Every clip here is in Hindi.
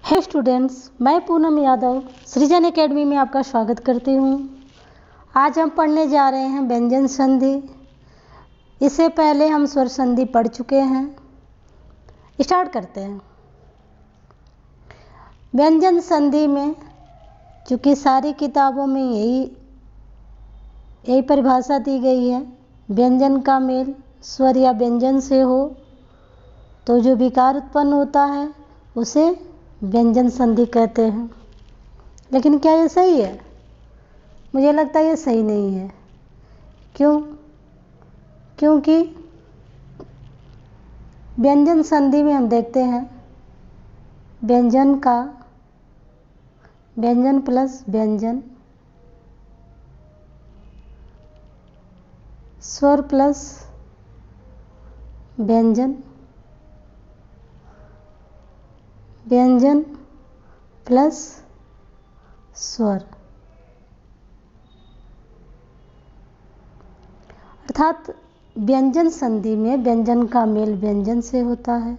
हे स्टूडेंट्स, मैं पूनम यादव सृजन एकेडमी में आपका स्वागत करती हूँ। आज हम पढ़ने जा रहे हैं व्यंजन संधि। इससे पहले हम स्वर संधि पढ़ चुके हैं। स्टार्ट करते हैं। व्यंजन संधि में चूँकि सारी किताबों में यही परिभाषा दी गई है, व्यंजन का मेल स्वर या व्यंजन से हो तो जो विकार उत्पन्न होता है उसे व्यंजन संधि कहते हैं। लेकिन क्या ये सही है? मुझे लगता है ये सही नहीं है। क्यों? क्योंकि व्यंजन संधि में हम देखते हैं व्यंजन का व्यंजन प्लस व्यंजन, स्वर प्लस व्यंजन, व्यंजन प्लस स्वर, अर्थात व्यंजन संधि में व्यंजन का मेल व्यंजन से होता है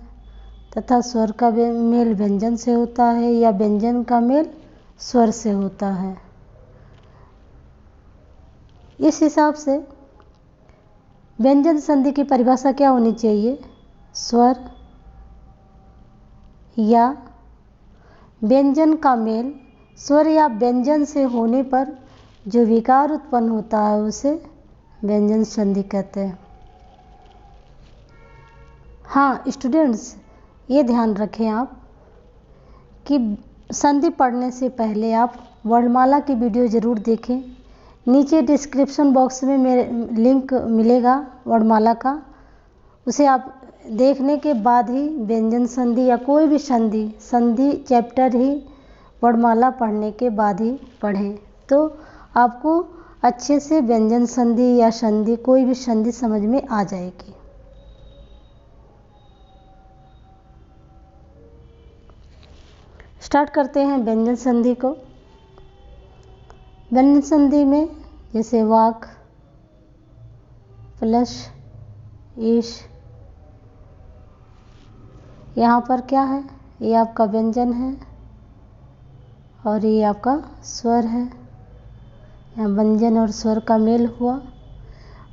तथा स्वर का मेल व्यंजन से होता है या व्यंजन का मेल स्वर से होता है। इस हिसाब से व्यंजन संधि की परिभाषा क्या होनी चाहिए? स्वर या व्यंजन का मेल स्वर या व्यंजन से होने पर जो विकार उत्पन्न होता है उसे व्यंजन संधि कहते हैं। हाँ स्टूडेंट्स, ये ध्यान रखें आप कि संधि पढ़ने से पहले आप वर्णमाला की वीडियो ज़रूर देखें। नीचे डिस्क्रिप्शन बॉक्स में मेरे लिंक मिलेगा वर्णमाला का, उसे आप देखने के बाद ही व्यंजन संधि या कोई भी संधि चैप्टर ही वर्णमाला पढ़ने के बाद ही पढ़ें, तो आपको अच्छे से व्यंजन संधि या संधि कोई भी संधि समझ में आ जाएगी। स्टार्ट करते हैं व्यंजन संधि को। व्यंजन संधि में जैसे वाक प्लस ईश, यहाँ पर क्या है? ये आपका व्यंजन है और ये आपका स्वर है। यहाँ व्यंजन और स्वर का मेल हुआ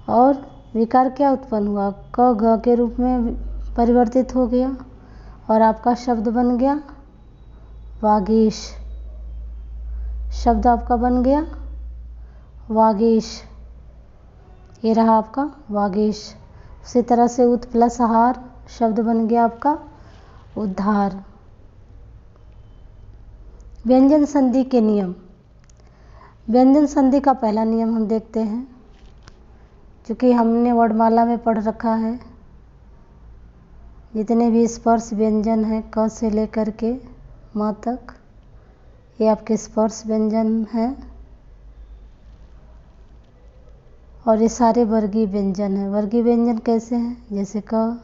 और विकार क्या उत्पन्न हुआ? क ग के रूप में परिवर्तित हो गया और आपका शब्द बन गया वागीश। शब्द आपका बन गया वागीश। ये रहा आपका वागीश। उसी तरह से उत प्लस आहार, शब्द बन गया आपका उद्धार। व्यंजन संधि के नियम। व्यंजन संधि का पहला नियम हम देखते हैं, क्योंकि हमने वर्णमाला में पढ़ रखा है जितने भी स्पर्श व्यंजन हैं क से लेकर के म तक, ये आपके स्पर्श व्यंजन हैं और ये सारे वर्गीय व्यंजन हैं। वर्गीय व्यंजन कैसे हैं? जैसे क,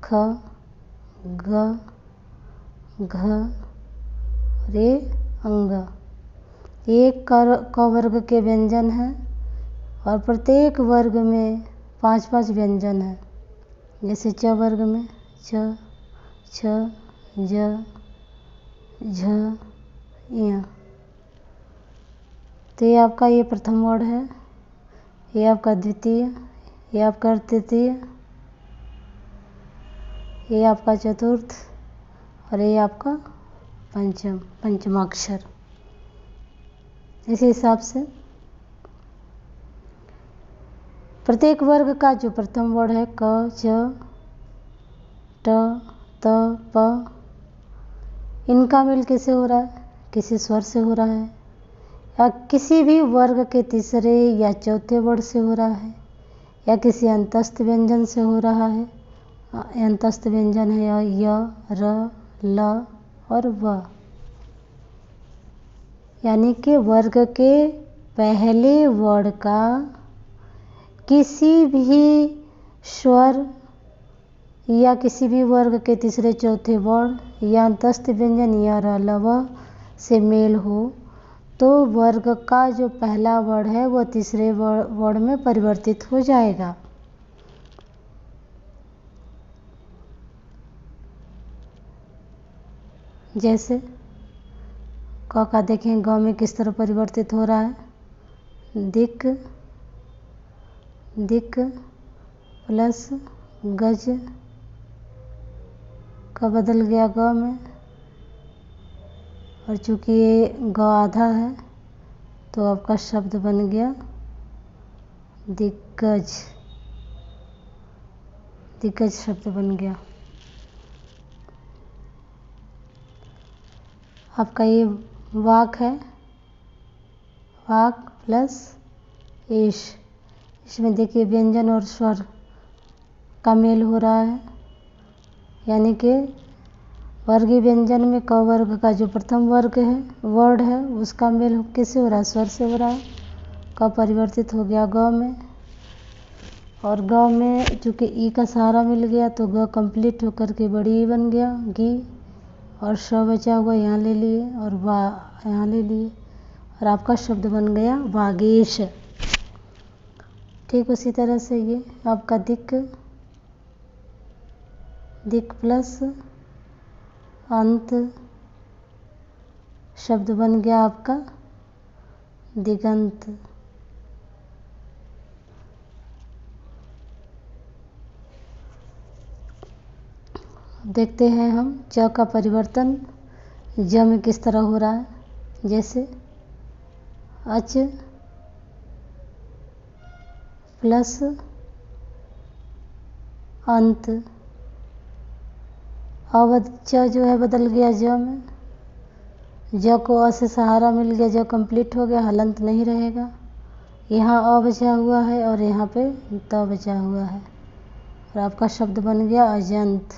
ख, ग, घ और ये अंग। ये क वर्ग के व्यंजन हैं और प्रत्येक वर्ग में 5-5 व्यंजन हैं। जैसे च वर्ग में च, छ, ज, झ, य। तो ये आपका ये प्रथम वर्ड है, ये आपका द्वितीय, ये आपका तृतीय, ये आपका चतुर्थ और ये आपका पंचमाक्षर। इसी हिसाब से प्रत्येक वर्ग का जो प्रथम वर्ड है क, च, ट, त, प, इनका मेल किससे हो रहा है? किसी स्वर से हो रहा है या किसी भी वर्ग के तीसरे या चौथे वर्ड से हो रहा है या किसी अंतस्थ व्यंजन से हो रहा है। अंतस्थ व्यंजन है य, र, ल और व, यानी कि वर्ग के पहले वर्ड का किसी भी स्वर या किसी भी वर्ग के तीसरे चौथे वर्ड या अंतस्थ व्यंजन या र, ल, व से मेल हो तो वर्ग का जो पहला वर्ड है वह तीसरे वर्ड में परिवर्तित हो जाएगा। जैसे क का देखें ग में किस तरह परिवर्तित हो रहा है, दिक, दिक प्लस गज का बदल गया ग में, और चूंकि ये ग आधा है तो आपका शब्द बन गया दिग्गज। दिग्गज शब्द बन गया। आपका ये वाक है, वाक प्लस ईश। इसमें देखिए व्यंजन और स्वर का मेल हो रहा है, यानी कि वर्गीय व्यंजन में क वर्ग का जो प्रथम वर्ग है वर्ड है उसका मेल किससे हो रहा है, स्वर से हो रहा है। क परिवर्तित हो गया ग में, और ग में चूँकि ई का सहारा मिल गया तो ग कंप्लीट होकर के बड़ी ई बन गया गी, और श बचा हुआ यहाँ ले लिए और वा यहाँ ले लिए, और आपका शब्द बन गया वागीश। ठीक उसी तरह से ये आपका दिक, दिक प्लस अंत शब्द बन गया आपका दिगंत। देखते हैं हम च का परिवर्तन ज में किस तरह हो रहा है। जैसे अच प्लस अंत, अवध च जो है बदल गया ज में, ज को अ से सहारा मिल गया, ज कंप्लीट हो गया, हलंत नहीं रहेगा। यहाँ अ बचा हुआ है और यहाँ पे त बचा हुआ है, और आपका शब्द बन गया अजंत।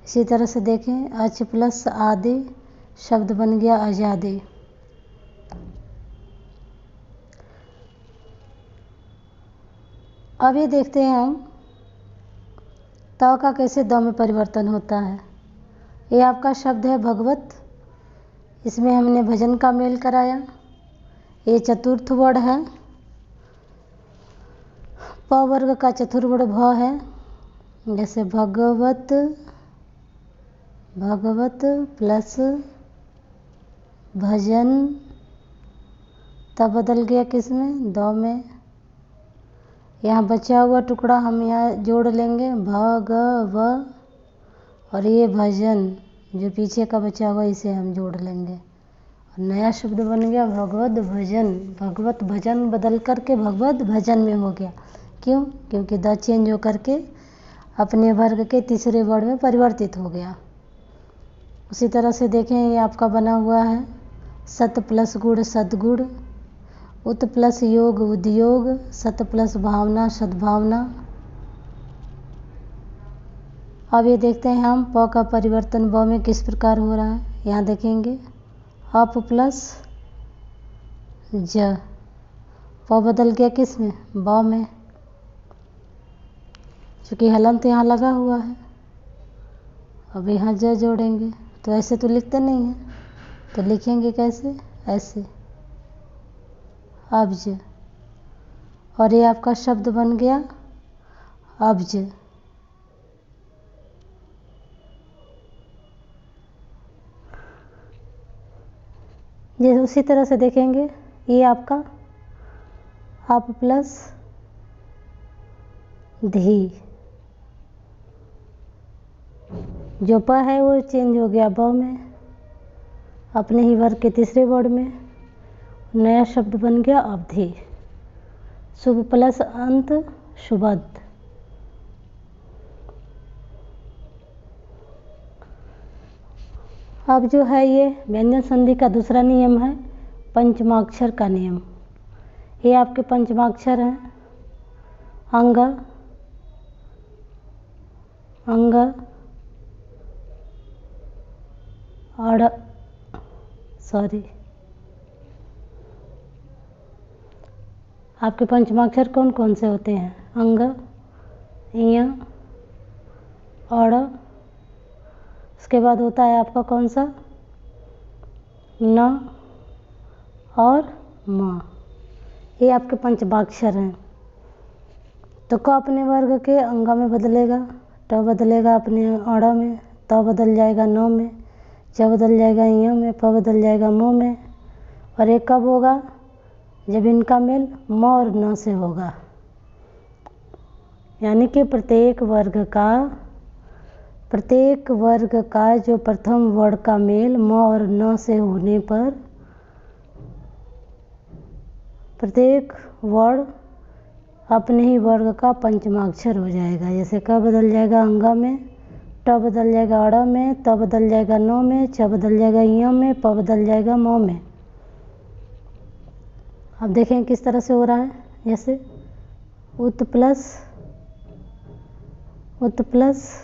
इसी तरह से देखें अच प्लस आदि शब्द बन गया आजादी। अब ये देखते हैं हम त का कैसे द में परिवर्तन होता है। ये आपका शब्द है भगवत, इसमें हमने भजन का मेल कराया। ये चतुर्थ वर्ण है, प वर्ग का चतुर्वर्ण भ है। जैसे भगवत, भगवत प्लस भजन, तब बदल गया किस में, द में। यहाँ बचा हुआ टुकड़ा हम यहाँ जोड़ लेंगे भगव, और ये भजन जो पीछे का बचा हुआ इसे हम जोड़ लेंगे, और नया शब्द बन गया भगवत भजन। भगवत भजन बदल करके भगवत भजन में हो गया। क्यों? क्योंकि द चेंज हो करके अपने वर्ग के तीसरे वर्ण में परिवर्तित हो गया। उसी तरह से देखें ये आपका बना हुआ है सत प्लस गुण सद्गुण, उत प्लस योग उद्योग, सत प्लस भावना सद्भावना। अब ये देखते हैं हम प का परिवर्तन ब में किस प्रकार हो रहा है। यहाँ देखेंगे अप प्लस ज, प बदल गया किस में, ब में, चूँकि हलंत यहाँ लगा हुआ है। अब यहाँ ज जोड़ेंगे तो ऐसे तो लिखते नहीं हैं, तो लिखेंगे कैसे, ऐसे अब्ज, और ये आपका शब्द बन गया अब्ज। ये उसी तरह से देखेंगे ये आपका अप प्लस धी, जो प है वो चेंज हो गया ब में, अपने ही वर्ग के तीसरे वर्ण में, नया शब्द बन गया अवधि। शुभ प्लस अंत शुभद। अब जो है ये व्यंजन संधि का दूसरा नियम है पंचमाक्षर का नियम। ये आपके पंचमाक्षर हैं अंग, अंग, अड़, आपके पंचमाक्षर कौन कौन से होते हैं, अंग, इय, अड़, उसके बाद होता है आपका कौन सा, न और म। ये आपके पंचमाक्षर हैं। तो क अपने वर्ग के अंग में बदलेगा, ट बदलेगा अपने अड़ में, त बदल जाएगा न में, च बदल जाएगा य में, प बदल जाएगा मो में। और ये कब होगा? जब इनका मेल म और न से होगा। यानी कि प्रत्येक वर्ग का जो प्रथम वर्ण का मेल म और न से होने पर प्रत्येक वर्ण अपने ही वर्ग का पंचमाक्षर हो जाएगा। जैसे क बदल जाएगा अंगा में, ट बदल जाएगा अड़ में, त बदल जाएगा न में, च बदल जाएगा य में, प बदल जाएगा म में। अब देखें किस तरह से हो रहा है। जैसे उत प्लस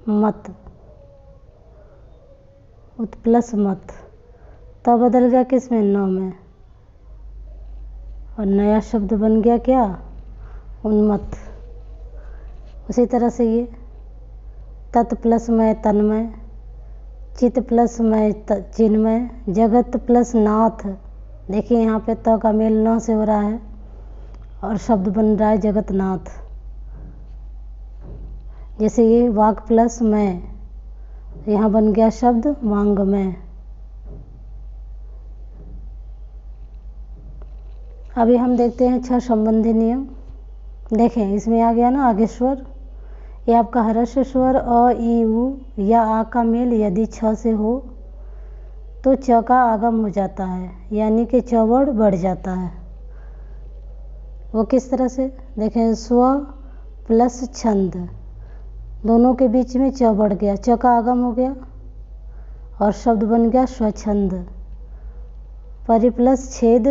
मत, उत प्लस मत, त बदल गया किस में? न में, और नया शब्द बन गया क्या? उन्मत्त। उसी तरह से ये तत् प्लस मय तन्मय, चित प्लस मय चिन्मय, जगत प्लस नाथ। देखिए यहाँ पे त का मेल न से हो रहा है और शब्द बन रहा है जगतनाथ। जैसे ये वाक प्लस मैं, यहाँ बन गया शब्द वांगमय। अभी हम देखते हैं छ संबंधी नियम। देखें इसमें आ गया ना आगे स्वर। ये आपका ह्रस्व स्वर अ ई उ या आ का मेल यदि छ से हो तो च का आगम हो जाता है, यानी कि च वर्ण बढ़ जाता है। वो किस तरह से? देखें स्व प्लस छंद, दोनों के बीच में च बढ़ गया, च का आगम हो गया और शब्द बन गया स्वच्छंद। परि प्लस छेद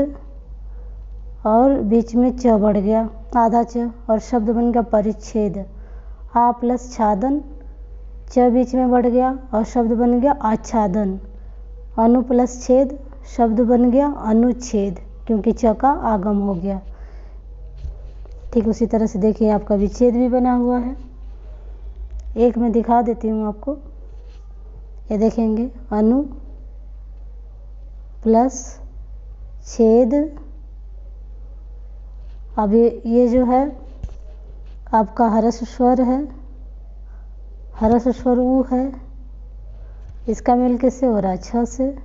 और बीच में च बढ़ गया आधा च और शब्द बन गया परिच्छेद। आ प्लस छादन, च बीच में बढ़ गया और शब्द बन गया आच्छादन। अनु प्लस छेद, शब्द बन गया अनुच्छेद क्योंकि च का आगम हो गया। ठीक उसी तरह से देखिए आपका विच्छेद भी बना हुआ है। एक मैं दिखा देती हूँ आपको। ये देखेंगे अनु प्लस छेद। अब ये जो है आपका ह्रस्व स्वर है, ह्रस्व स्वर ऊ है, इसका मेल किससे हो रहा है? छ से।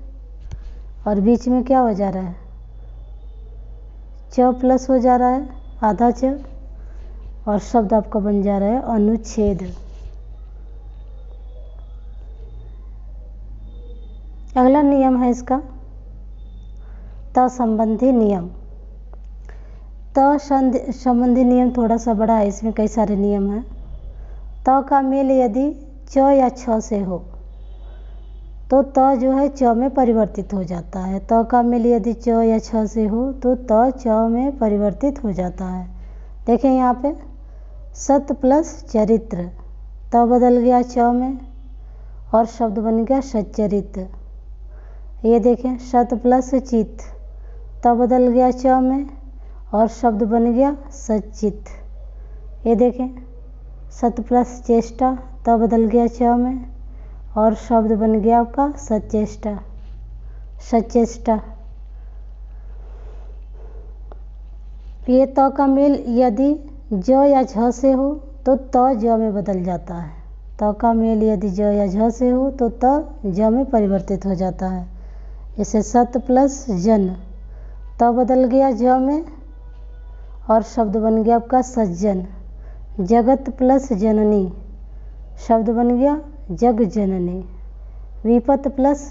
और बीच में क्या हो जा रहा है? च प्लस हो जा रहा है आधा च और शब्द आपका बन जा रहा है अनुच्छेद। अगला नियम है इसका त संबंधी नियम। त संबंधी नियम थोड़ा सा बड़ा है, इसमें कई सारे नियम हैं। त का मेल यदि च या छ से हो तो त जो है च में परिवर्तित हो जाता है। त का मेल यदि च या छ से हो तो त च में परिवर्तित हो जाता है। देखें यहाँ पे सत प्लस चरित्र, त बदल गया च में और शब्द बन गया सच्चरित। ये देखें सत प्लस चित, त बदल गया च में और शब्द बन गया सच्चित। ये देखें सत प्लस चेष्टा, त बदल गया च में और शब्द बन गया आपका सचेष्टा, सचेष्टा। ये त का मेल यदि ज या झ से हो तो त ज में बदल जाता है। त का मेल यदि ज या झ से हो तो त ज में परिवर्तित हो जाता है। जैसे सत प्लस जन, त बदल गया ज में और शब्द बन गया आपका सज्जन। जगत प्लस जननी, शब्द बन गया जग जननी। विपत प्लस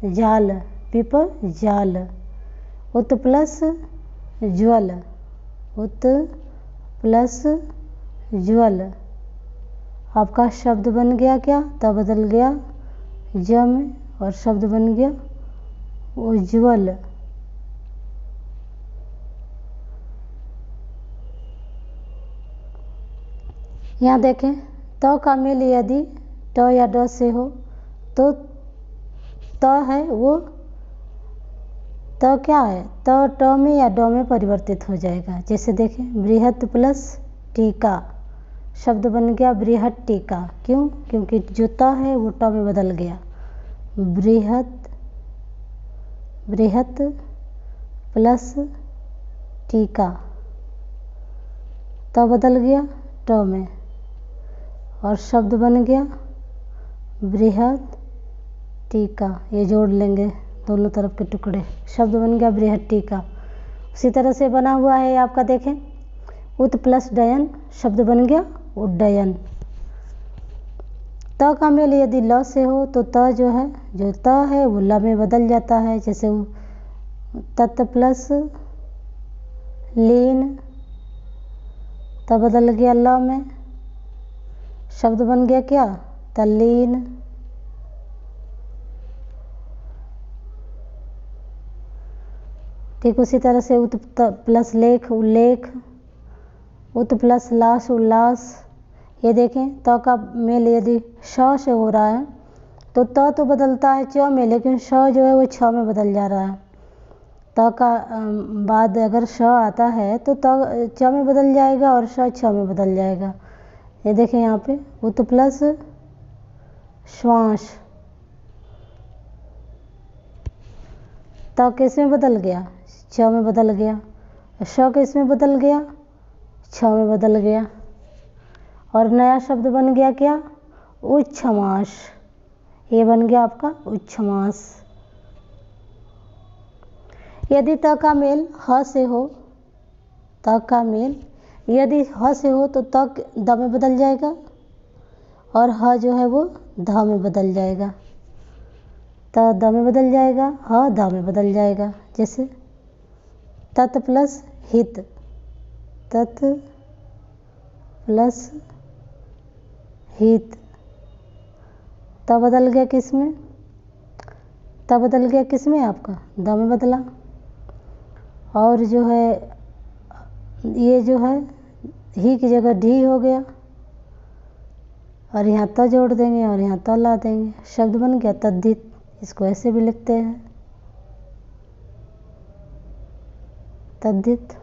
जाल, विप जाल। उत प्लस ज्वल, उत प्लस ज्वल। आपका शब्द बन गया क्या? त बदल गया ज में और शब्द बन गया उज्ज्वल। यहाँ देखें त का मेल यदि ट या ड से हो तो त है वो त क्या है? त ट में या ड में परिवर्तित हो जाएगा। जैसे देखें बृहत प्लस टीका, शब्द बन गया बृहत टीका। क्यों? क्योंकि जो त है वो ट में बदल गया। बृहत प्लस टीका, त बदल गया ट में और शब्द बन गया बृहत टीका, ये जोड़ लेंगे दोनों तरफ के टुकड़े, शब्द बन गया बृहद टीका। उसी तरह से बना हुआ है आपका, देखें उत प्लस डयन, शब्द बन गया उड्डयन। त का मेल यदि ल से हो तो त जो है, जो त है वो ल में बदल जाता है, जैसे तत् प्लस लीन, त बदल गया ल में, शब्द बन गया क्या, तल्लीन। ठीक उसी तरह से उत प्लस लेख उल्लेख, उत प्लस लाश उल्लास। ये देखें त का मेल यदि श से हो रहा है तो त तो बदलता है च में, लेकिन श जो है वो छ में बदल जा रहा है। त का बाद अगर श आता है तो त च में बदल जाएगा और श छ में बदल जाएगा। ये देखें यहाँ पे उत प्लस श्वास, त किस में बदल गया, छ में बदल गया। श किस में बदल गया, छ में बदल गया। और नया शब्द बन गया क्या, उच्छ्वास, ये बन गया आपका उच्छ्वास। यदि त का मेल ह से हो, त का मेल यदि ह से हो तो त द में बदल जाएगा और ह जो है वो ध में बदल जाएगा। त द में बदल जाएगा, ह ध में बदल जाएगा। जैसे तत् प्लस हित, तत् प्लस हित, त बदल गया किस में, त बदल गया किस में आपका, द में बदला। और जो है ये जो है ही की जगह ढी हो गया और यहाँ त जोड़ देंगे और यहाँ त ला देंगे, शब्द बन गया तद्धित। इसको ऐसे भी लिखते हैं तद्धित।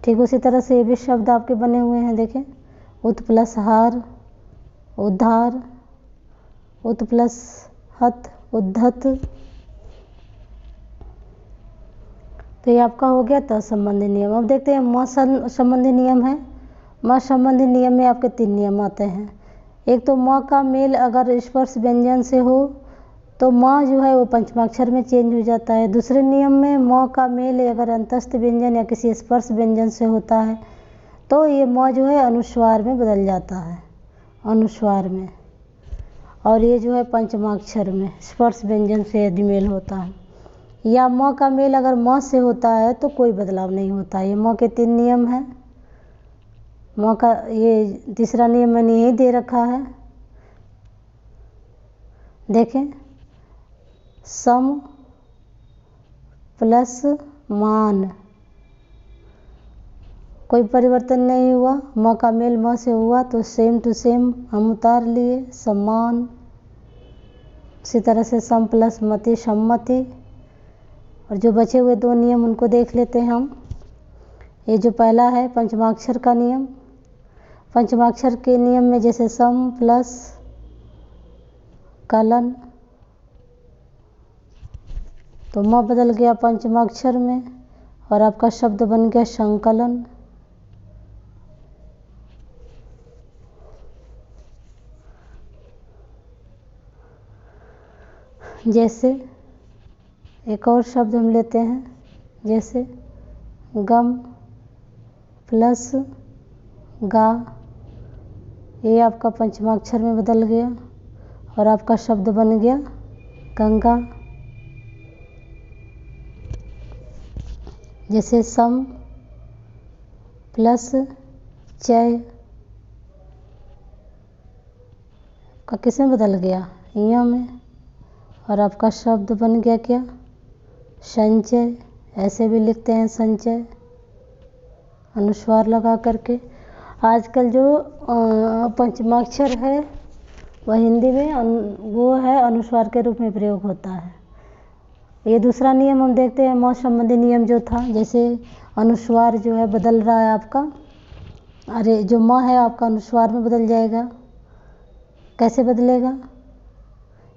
ठीक उसी तरह से ये भी शब्द आपके बने हुए हैं, देखें उत प्लस हार उद्धार, उत प्लस हत उद्धत। तो ये आपका हो गया त संबंधी नियम। अब देखते हैं म संबंधी नियम है। म संबंधी नियम में आपके 3 नियम आते हैं। एक तो म का मेल अगर स्पर्श व्यंजन से हो तो म जो है वो पंचमाक्षर में चेंज हो जाता है। दूसरे नियम में म का मेल अगर अंतस्थ व्यंजन या किसी स्पर्श व्यंजन से होता है तो ये म जो है अनुस्वार में बदल जाता है, अनुस्वार में। और ये जो है पंचमाक्षर में स्पर्श व्यंजन से यदि मेल होता है। या म का मेल अगर म से होता है तो कोई बदलाव नहीं होता। ये म के 3 नियम हैं। म का ये तीसरा नियम मैंने यही दे रखा है, देखें सम प्लस मान, कोई परिवर्तन नहीं हुआ। म का मेल म से हुआ तो सेम टू सेम हम उतार लिए, सम्मान। इसी तरह से सम प्लस मति सम्मति। और जो बचे हुए 2 नियम उनको देख लेते हैं हम। ये जो पहला है पंचमाक्षर का नियम, पंचमाक्षर के नियम में जैसे सम प्लस कलन, तो म बदल गया पंचमाक्षर में और आपका शब्द बन गया संकलन। जैसे एक और शब्द हम लेते हैं, जैसे गम प्लस गा, ये आपका पंचमाक्षर में बदल गया और आपका शब्द बन गया गंगा। जैसे सम प्लस चय का किस में बदल गया, य में, और आपका शब्द बन गया क्या, संचय। ऐसे भी लिखते हैं संचय, अनुस्वार लगा करके। आजकल जो पंचमाक्षर है वह हिंदी में वो है अनुस्वार के रूप में प्रयोग होता है। ये दूसरा नियम हम देखते हैं, म संबंधी नियम जो था, जैसे अनुस्वार जो है बदल रहा है आपका, अरे जो म है आपका अनुस्वार में बदल जाएगा। कैसे बदलेगा,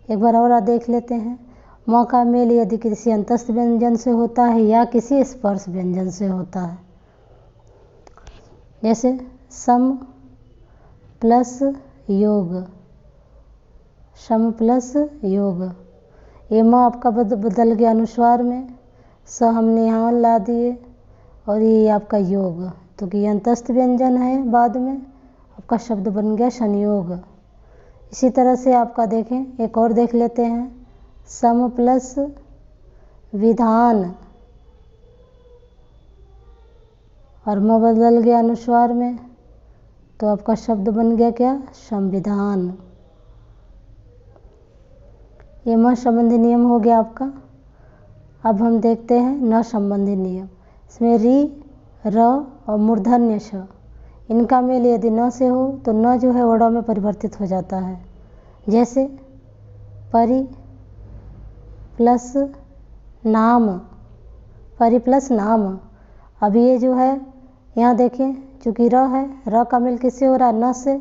एक बार और देख लेते हैं। म का मेल यदि किसी अंतस्थ व्यंजन से होता है या किसी स्पर्श व्यंजन से होता है, जैसे सम प्लस योग, सम प्लस योग। ये म आपका बदल गया अनुस्वार में, स हमने यहाँ ला दिए और ये आपका योग, तो कि अंतस्थ व्यंजन है बाद में, आपका शब्द बन गया संयोग। इसी तरह से आपका देखें, एक और देख लेते हैं, सम प्लस विधान और म बदल गया अनुस्वार में, तो आपका शब्द बन गया क्या, संविधान। ये म संबंधी नियम हो गया आपका। अब हम देखते हैं न संबंधी नियम। इसमें री, र और मूर्धन्य श, इनका मेल यदि न से हो तो न जो है वड़ा में परिवर्तित हो जाता है। जैसे परि प्लस नाम, परि प्लस नाम। अब ये जो है यहाँ देखें, चूँकि र है, र का मेल किससे हो रहा है, न से,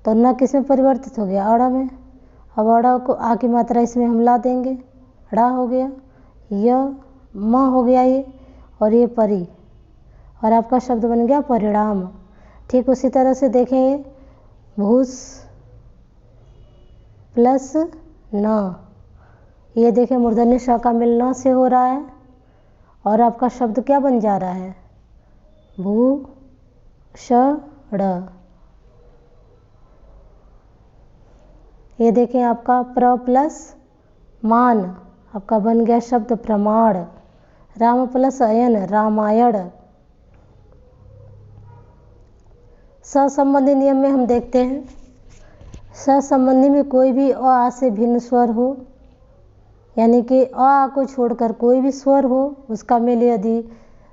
तो न किस में परिवर्तित हो गया, अड़ा में। अब अड़ा को आ की मात्रा इसमें हम ला देंगे, ड़ा हो गया, य म हो गया ये, और ये परि, और आपका शब्द बन गया परिणाम। ठीक उसी तरह से देखें, ये भूस प्लस न, ये देखें मूर्धन्य श का मेल न से हो रहा है और आपका शब्द क्या बन जा रहा है, भू ष ड़। ये देखें आपका प्र प्लस मान, आपका बन गया शब्द प्रमाण। राम प्लस अयन, रामायण। सहसंबंधी नियम में हम देखते हैं, सहसंबंधी में कोई भी अ आ से भिन्न स्वर हो, यानी कि अ आ को छोड़कर कोई भी स्वर हो, उसका मेल यदि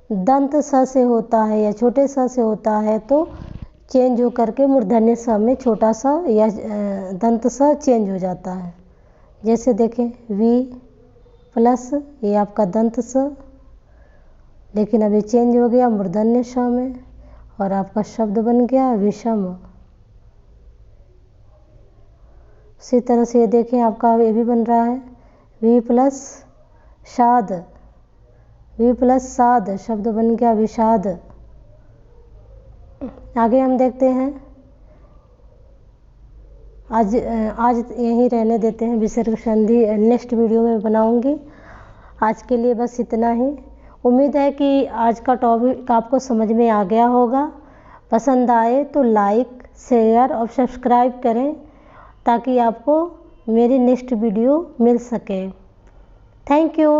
दंत स से होता है या छोटे स से होता है तो चेंज हो करके मूर्धन्य स में छोटा सा या दंत स चेंज हो जाता है। जैसे देखें, वी प्लस, ये आपका दंत स, लेकिन अभी चेंज हो गया मूर्धन्य श में और आपका शब्द बन गया विषम। इसी तरह से ये देखें, आपका ये भी बन रहा है, वी प्लस शाद, वी प्लस साद, शब्द बन गया विषाद। आगे हम देखते हैं, आज यहीं रहने देते हैं, विसर्ग संधि नेक्स्ट वीडियो में बनाऊंगी। आज के लिए बस इतना ही। उम्मीद है कि आज का टॉपिक आपको समझ में आ गया होगा। पसंद आए तो लाइक, शेयर और सब्सक्राइब करें ताकि आपको मेरी नेक्स्ट वीडियो मिल सके। Thank you.